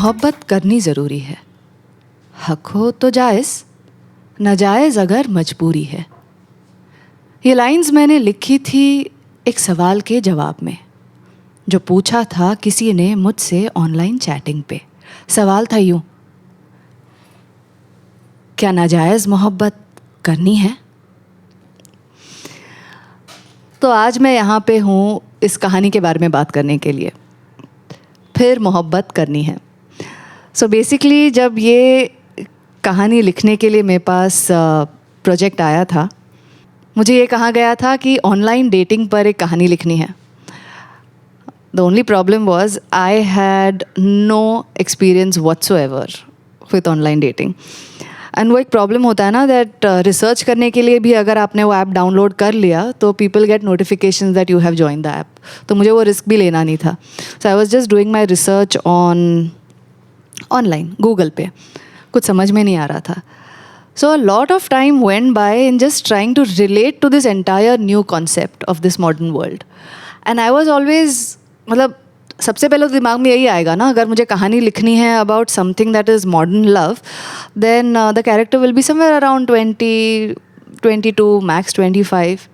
मोहब्बत करनी ज़रूरी है। हक हो तो जायज़, नाजायज़ अगर मजबूरी है। ये लाइंस मैंने लिखी थी एक सवाल के जवाब में, जो पूछा था किसी ने मुझसे ऑनलाइन चैटिंग पे। सवाल था यूँ, क्या नाजायज़ मोहब्बत करनी है? तो आज मैं यहाँ पे हूँ इस कहानी के बारे में बात करने के लिए। फिर मोहब्बत करनी है। सो बेसिकली जब ये कहानी लिखने के लिए मेरे पास प्रोजेक्ट आया था, मुझे ये कहा गया था कि ऑनलाइन डेटिंग पर एक कहानी लिखनी है। The only problem was I had no experience whatsoever with online dating. And वो एक प्रॉब्लम होता है ना दैट रिसर्च करने के लिए भी अगर आपने वो ऐप डाउनलोड कर लिया तो people get notification that you have join the app. तो मुझे वो रिस्क भी लेना नहीं था। So I was just doing my research online Google पे। कुछ समझ में नहीं आ रहा था। So a lot of time went by in just trying to relate to this entire new concept of this modern world. And I was always, मतलब सबसे पहले तो दिमाग में यही आएगा ना, अगर मुझे कहानी लिखनी है about something that is modern love, then the character will be somewhere around 20, 22, max 25.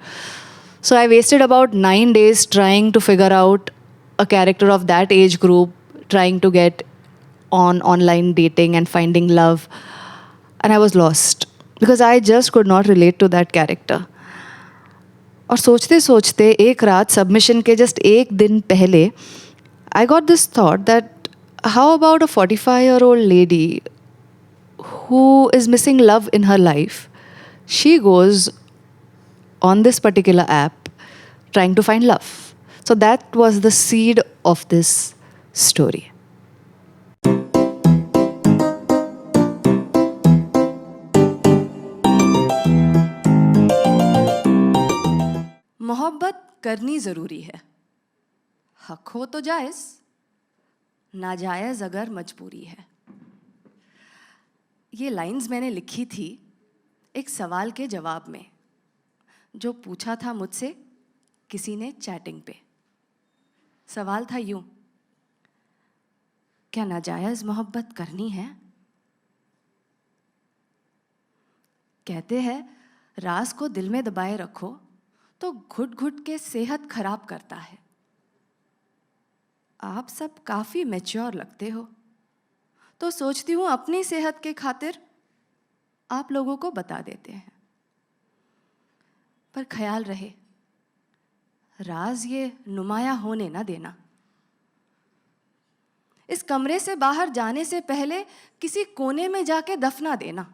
So I wasted about 9 days trying to figure out a character of that age group, trying to get on online dating and finding love. And I was lost because I just could not relate to that character. और सोचते सोचते एक रात submission के just एक दिन पहले I got this thought that how about a 45-year-old lady who is missing love in her life? She goes on this particular app trying to find love. So that was the seed of this story. मोहब्बत करनी ज़रूरी है। हक हो तो जायज़, नाजायज़ अगर मजबूरी है। ये लाइंस मैंने लिखी थी एक सवाल के जवाब में, जो पूछा था मुझसे किसी ने चैटिंग पे। सवाल था यूँ, क्या नाजायज़ मोहब्बत करनी है? कहते हैं राज को दिल में दबाए रखो तो घुट घुट के सेहत खराब करता है। आप सब काफ़ी मैच्योर लगते हो, तो सोचती हूँ अपनी सेहत के खातिर आप लोगों को बता देते हैं। पर ख्याल रहे, राज ये नुमाया होने ना देना। इस कमरे से बाहर जाने से पहले किसी कोने में जाके दफना देना।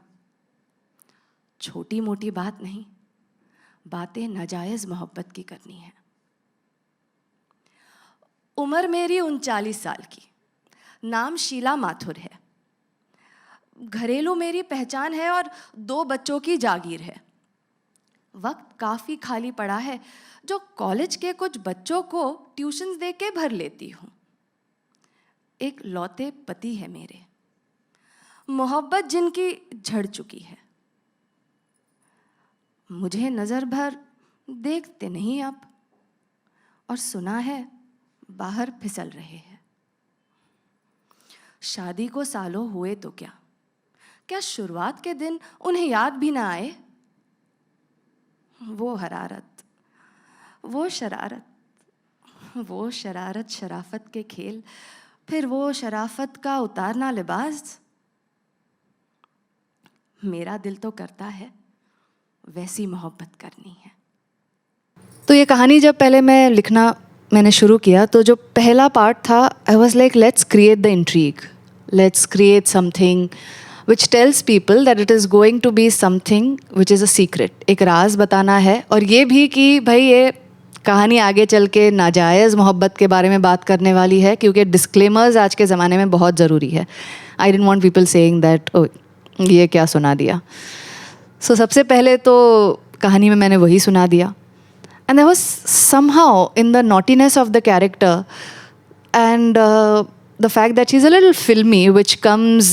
छोटी मोटी बात नहीं, बातें नाजायज़ मोहब्बत की करनी है। उम्र मेरी 39 साल की, नाम शीला माथुर है। घरेलू मेरी पहचान है और 2 बच्चों की जागीर है। वक्त काफ़ी खाली पड़ा है, जो कॉलेज के कुछ बच्चों को ट्यूशन्स दे के भर लेती हूँ। एक लौते पति है मेरे, मोहब्बत जिनकी झड़ चुकी है। मुझे नज़र भर देखते नहीं अब, और सुना है बाहर फिसल रहे हैं। शादी को सालों हुए तो क्या शुरुआत के दिन उन्हें याद भी ना आए? वो हरारत, वो शरारत, वो शरारत शराफत के खेल, फिर वो शराफत का उतारना लिबास। मेरा दिल तो करता है वैसी मोहब्बत करनी है। तो ये कहानी जब पहले मैंने शुरू किया, तो जो पहला पार्ट था, I was like let's create the intrigue, let's create something which tells people that it is going to be something which is a secret. एक राज बताना है, और ये भी कि भाई ये कहानी आगे चल के नाजायज़ मोहब्बत के बारे में बात करने वाली है, क्योंकि डिस्क्लेमर्स आज के ज़माने में बहुत ज़रूरी है। I didn't want people saying that oh ये क्या सुना दिया। सो सबसे पहले तो कहानी में मैंने वही सुना दिया। And there was somehow in the naughtiness of the character and the fact that she's a little filmy, which comes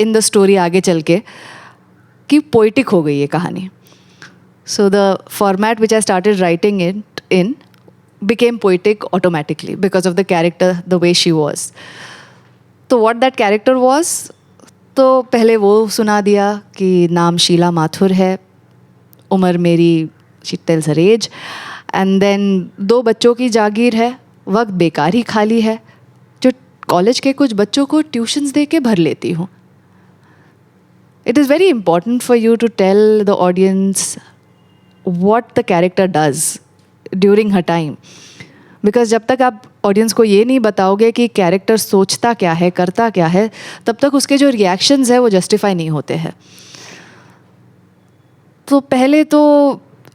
in the story आगे चल के, कि poetic हो गई ये कहानी. So the format which I started writing it in became poetic automatically because of the character, the way she was. तो what that character was, तो पहले वो सुना दिया कि नाम शीला माथुर है, उम्र मेरी, she tells her age, and then 2 बच्चों की जागीर है, वक्त बेकार ही खाली है, जो कॉलेज के कुछ बच्चों को ट्यूशन्स दे के भर लेती हूँ. It is very important for you to tell the audience what the character does during her time. Because जब तक आप ऑडियंस को ये नहीं बताओगे कि कैरेक्टर सोचता क्या है, करता क्या है, तब तक उसके जो रिएक्शंस है वो जस्टिफाई नहीं होते हैं. तो पहले तो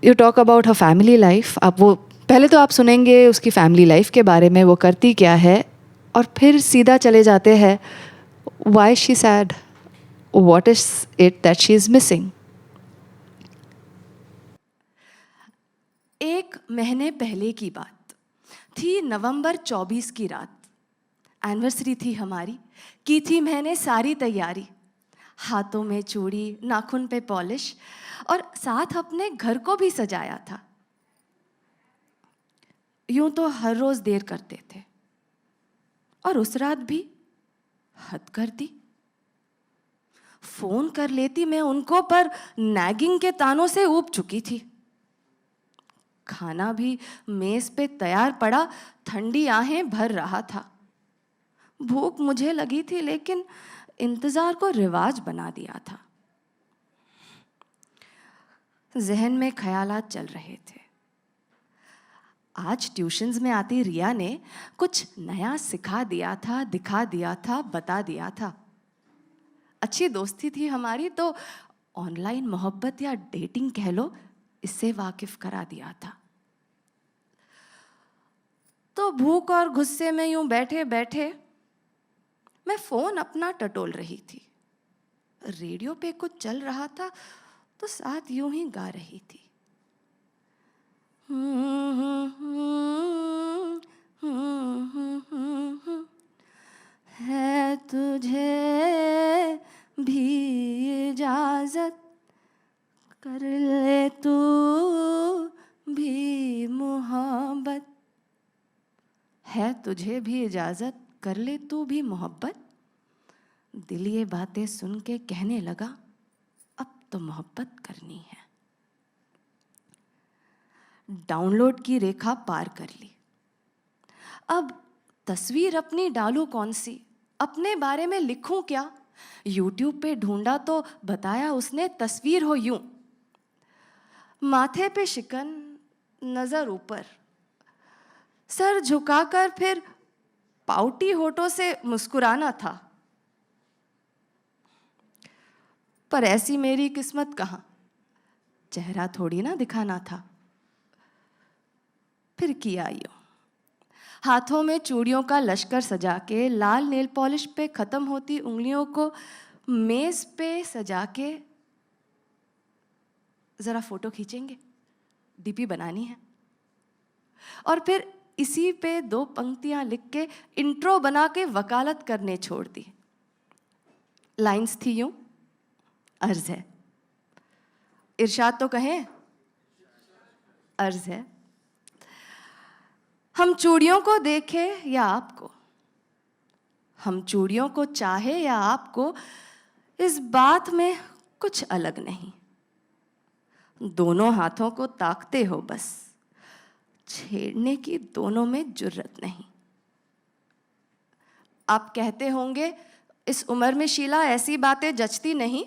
you talk about her family life. आप वो पहले तो आप सुनेंगे उसकी फैमिली लाइफ के बारे में, वो करती क्या है, और फिर सीधा चले जाते हैं why she said, what is it that she is missing. 1 महीने पहले की बात थी, नवंबर 24 की रात. एनिवर्सरी थी हमारी, की थी मैंने सारी तैयारी, हाथों में चूड़ी, नाखून पे पॉलिश, और साथ अपने घर को भी सजाया था. यूं तो हर रोज देर करते थे, और उस रात भी हद कर दी. फोन कर लेती मैं उनको, पर नैगिंग के तानों से ऊब चुकी थी. खाना भी मेज पे तैयार पड़ा, ठंडी आहें भर रहा था. भूख मुझे लगी थी, लेकिन इंतजार को रिवाज बना दिया था. जहन में ख्यालात चल रहे थे. आज ट्यूशन्स में आती रिया ने कुछ नया सिखा दिया था, दिखा दिया था, बता दिया था. अच्छी दोस्ती थी हमारी, तो ऑनलाइन मोहब्बत या डेटिंग कह लो, इससे वाकिफ करा दिया था. तो भूख और गुस्से में यूं बैठे बैठे मैं फोन अपना टटोल रही थी. रेडियो पे कुछ चल रहा था, तो साथ यूं ही गा रही थी. है तुझे भी इजाजत, कर ले तू भी मोहब्बत. है तुझे भी इजाजत, कर ले तू भी मोहब्बत. दिल ये बातें सुन के कहने लगा, अब तो मोहब्बत करनी है. डाउनलोड की रेखा पार कर ली. अब तस्वीर अपनी डालूं कौन सी, अपने बारे में लिखूं क्या. यूट्यूब पे ढूंढा तो बताया उसने तस्वीर हो यूं. माथे पे शिकन, नजर ऊपर, सर झुकाकर फिर पाउटी होठों से मुस्कुराना था. पर ऐसी मेरी किस्मत कहाँ, चेहरा थोड़ी ना दिखाना था. फिर किया यूं, हाथों में चूड़ियों का लश्कर सजा के, लाल नेल पॉलिश पे खत्म होती उंगलियों को मेज पे सजा के. जरा फोटो खींचेंगे, डीपी बनानी है. और फिर इसी पे 2 पंक्तियां लिख के इंट्रो बना के वकालत करने छोड़ दी. लाइंस थी यूं, अर्ज है, इरशाद तो कहें, अर्ज है. हम चूड़ियों को देखे या आपको, हम चूड़ियों को चाहे या आपको, इस बात में कुछ अलग नहीं. दोनों हाथों को ताकते हो बस, छेड़ने की दोनों में जुर्रत नहीं. आप कहते होंगे इस उम्र में शीला ऐसी बातें जचती नहीं.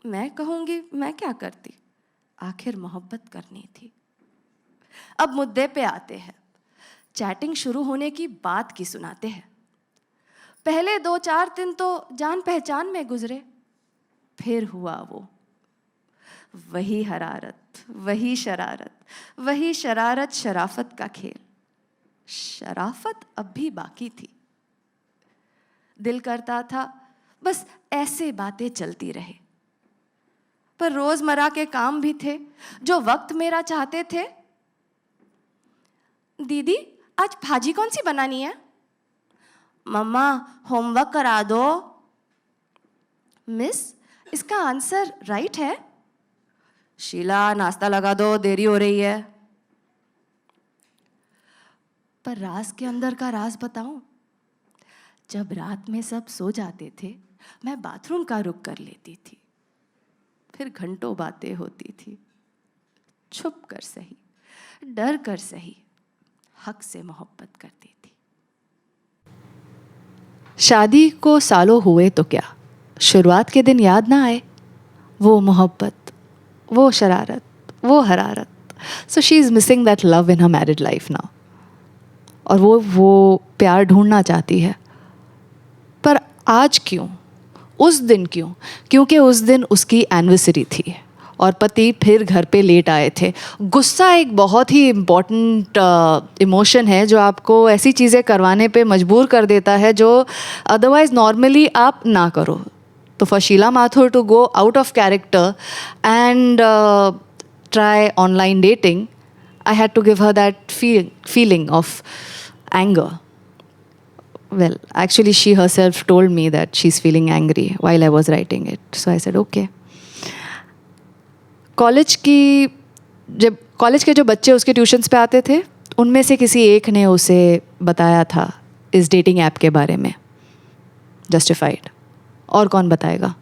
मैं कहूंगी मैं क्या करती, आखिर मोहब्बत करनी थी. अब मुद्दे पे आते हैं. चैटिंग शुरू होने की बात की सुनाते हैं. पहले 2-4 दिन तो जान पहचान में गुजरे, फिर हुआ वो वही हरारत, वही शरारत, वही शरारत शराफत का खेल. शराफत अब भी बाकी थी. दिल करता था बस ऐसे बातें चलती रहे, पर रोजमर्रा के काम भी थे जो वक्त मेरा चाहते थे. दीदी आज भाजी कौन सी बनानी है. मम्मा होमवर्क करा दो. मिस इसका आंसर राइट है. शीला नाश्ता लगा दो, देरी हो रही है. पर राज के अंदर का राज बताऊं, जब रात में सब सो जाते थे, मैं बाथरूम का रुख कर लेती थी। फिर घंटों बातें होती थी, छुप कर सही, डर कर सही, हक से मोहब्बत करती थी। शादी को सालों हुए तो क्या, शुरुआत के दिन याद ना आए, वो मोहब्बत, वो शरारत, वो हरारत। So she is missing that love in her married life now. और वो प्यार ढूंढना चाहती है, पर आज क्यों, उस दिन क्यों? क्योंकि उस दिन उसकी एनिवर्सरी थी और पति फिर घर पे लेट आए थे। गुस्सा एक बहुत ही इम्पॉर्टेंट इमोशन है जो आपको ऐसी चीज़ें करवाने पे मजबूर कर देता है जो अदरवाइज नॉर्मली आप ना करो। तो for Sheela Mathur to go out of character and try online dating, I had to give her that feeling of anger. Well, actually, she herself told me that she's feeling angry while I was writing it. So I said, okay. College के जो बच्चे उसके tuitions पे आते थे, उनमें से किसी एक ने उसे बताया था इस डेटिंग ऐप के बारे में, जस्टिफाइड। और कौन बताएगा?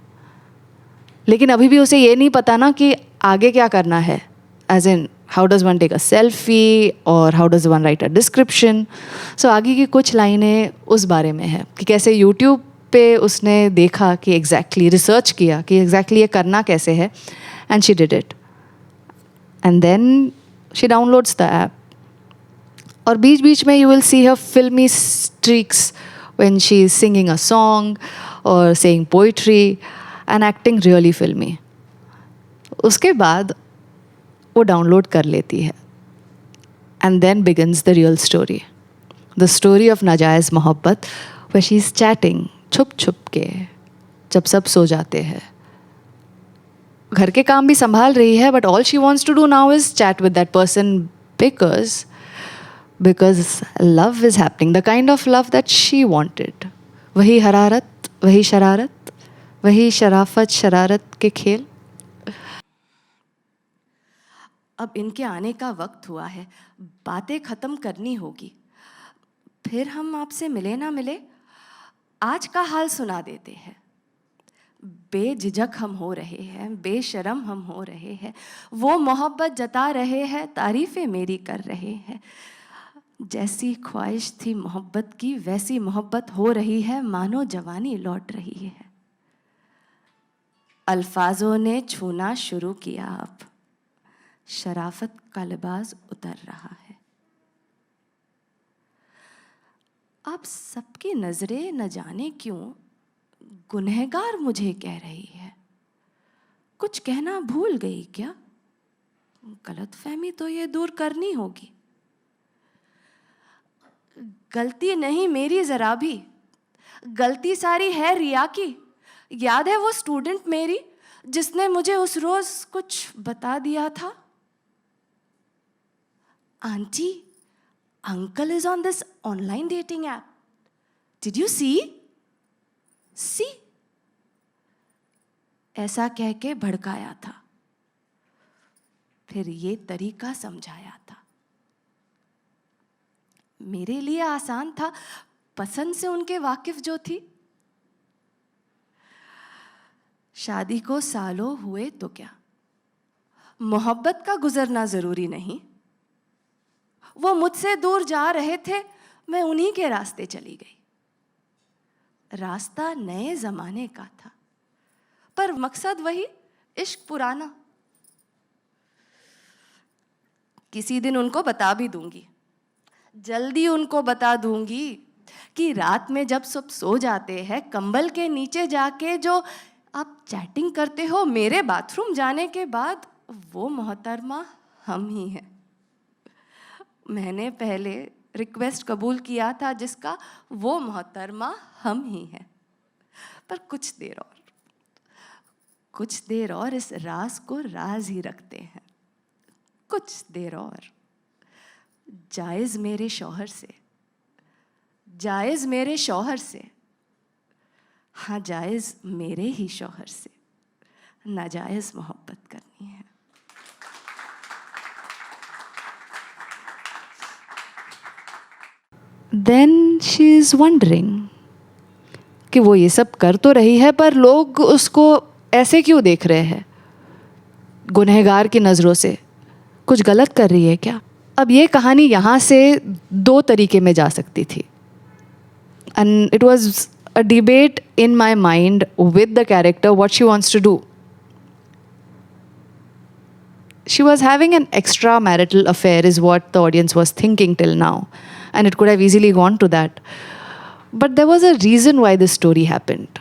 लेकिन अभी भी उसे ये नहीं पता ना कि आगे क्या करना है, as in how does one take a selfie or how does one write a description. So आगे की कुछ लाइनें उस बारे में है कि कैसे YouTube पे उसने देखा कि एग्जैक्टली रिसर्च किया कि एग्जैक्टली ये करना कैसे है, and she did it and then she downloads the app. और बीच बीच में you will see her filmy streaks when she is singing a song और saying poetry and acting really filmy. उसके बाद वो डाउनलोड कर लेती है and then begins the real story, the story of नाजायज़ मोहब्बत, व्हेयर शी इज़ चैटिंग छुप छुप के जब सब सो जाते हैं। घर के काम भी संभाल रही है, but all she wants to do now is chat with that person because love is happening, the kind of love that she wanted. वही हरारत, वही शरारत, वही शराफत शरारत के खेल। अब इनके आने का वक्त हुआ है, बातें ख़त्म करनी होगी। फिर हम आपसे मिले ना मिले, आज का हाल सुना देते हैं। बेझिझक हम हो रहे हैं, बेशरम हम हो रहे हैं, वो मोहब्बत जता रहे हैं, तारीफ़ें मेरी कर रहे हैं। जैसी ख्वाहिश थी मोहब्बत की, वैसी मोहब्बत हो रही है, मानो जवानी लौट रही है। अल्फाजों ने छूना शुरू किया, अब शराफत का लिबास उतर रहा है। अब सबकी नजरें न जाने क्यों गुनहगार मुझे कह रही है। कुछ कहना भूल गई क्या? गलतफहमी तो ये दूर करनी होगी। गलती नहीं मेरी जरा भी, गलती सारी है रिया की। याद है वो स्टूडेंट मेरी जिसने मुझे उस रोज कुछ बता दिया था? Aunty, uncle is on this online dating app. Did you see? See? ऐसा कह के भड़काया था, फिर ये तरीका समझाया था। मेरे लिए आसान था, पसंद से उनके वाकिफ जो थी। शादी को सालों हुए तो क्या, मोहब्बत का गुजरना जरूरी नहीं। वो मुझसे दूर जा रहे थे, मैं उन्हीं के रास्ते चली गई। रास्ता नए जमाने का था, पर मकसद वही, इश्क पुराना। किसी दिन उनको बता भी दूंगी, जल्दी उनको बता दूंगी कि रात में जब सब सो जाते हैं, कंबल के नीचे जाके जो आप चैटिंग करते हो मेरे बाथरूम जाने के बाद, वो मोहतरमा हम ही हैं। मैंने पहले रिक्वेस्ट कबूल किया था जिसका, वो मोहतरमा हम ही हैं। पर कुछ देर और इस राज को राज ही रखते हैं। कुछ देर और। जायज़ मेरे शौहर से, जायज़ मेरे शौहर से, हाँ जायज़ मेरे ही शौहर से नाजायज़ मोहब्बत करनी है। Then she is wondering, कि वो ये सब कर तो रही है, पर लोग उसको ऐसे क्यों देख रहे हैं, गुनहगार की नज़रों से, कुछ गलत कर रही है क्या? अब ये कहानी यहाँ से दो तरीके में जा सकती थी. And it was a debate in my mind with the character what she wants to do. She was having an extramarital affair is what the audience was thinking till now, and it could have easily gone to that. But there was a reason why this story happened.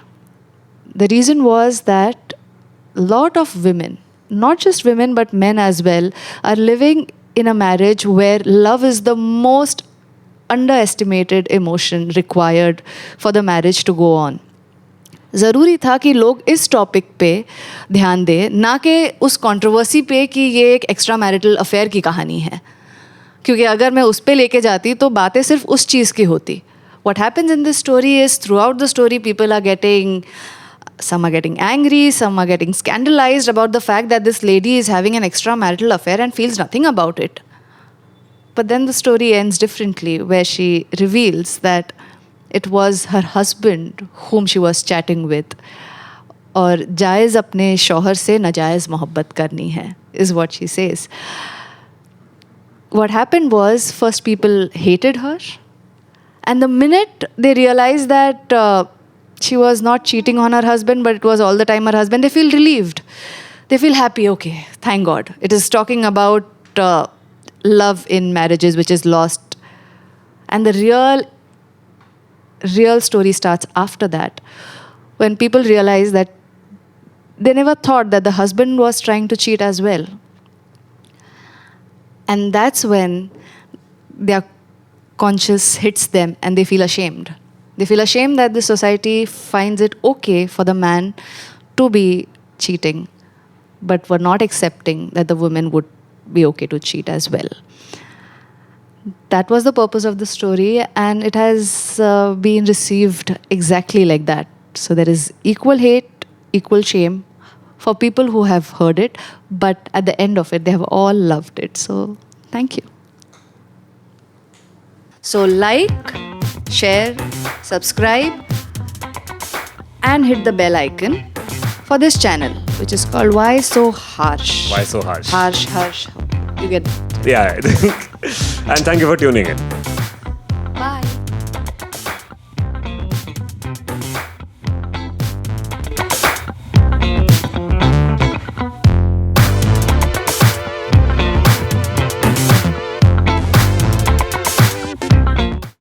The reason was that a lot of women, not just women but men as well, are living in a marriage where love is the most underestimated emotion required for the marriage to go on. ज़रूरी था कि लोग इस topic पे ध्यान दें, ना कि उस कंट्रोवर्सी पे कि ये एक एक्स्ट्रा मैरिटल अफेयर की कहानी है, क्योंकि अगर मैं उस पे लेके जाती तो बातें सिर्फ उस चीज़ की होती. What happens in this story is throughout the story people are getting, some are getting angry, some are getting scandalized about the fact that this lady is having an extramarital affair and feels nothing about it. But then the story ends differently, where she reveals that it was her husband whom she was chatting with. और जायज़ अपने शौहर से नाजायज़ मोहब्बत करनी है, is what she says. What happened was, first people hated her, and the minute they realized that she was not cheating on her husband, but it was all the time her husband, they feel relieved. They feel happy, okay, thank God. It is talking about love in marriages which is lost. And the real story starts after that, when people realize that they never thought that the husband was trying to cheat as well. And that's when their conscience hits them and they feel ashamed. They feel ashamed that the society finds it okay for the man to be cheating, but were not accepting that the woman would be okay to cheat as well. That was the purpose of the story, and it has been received exactly like that. So there is equal hate, equal shame for people who have heard it, but at the end of it, they have all loved it. So thank you. So like, share, subscribe, and hit the bell icon for this channel, which is called Why So Harsh. Why So Harsh? Harsh. You get it. Yeah. And thank you for tuning in.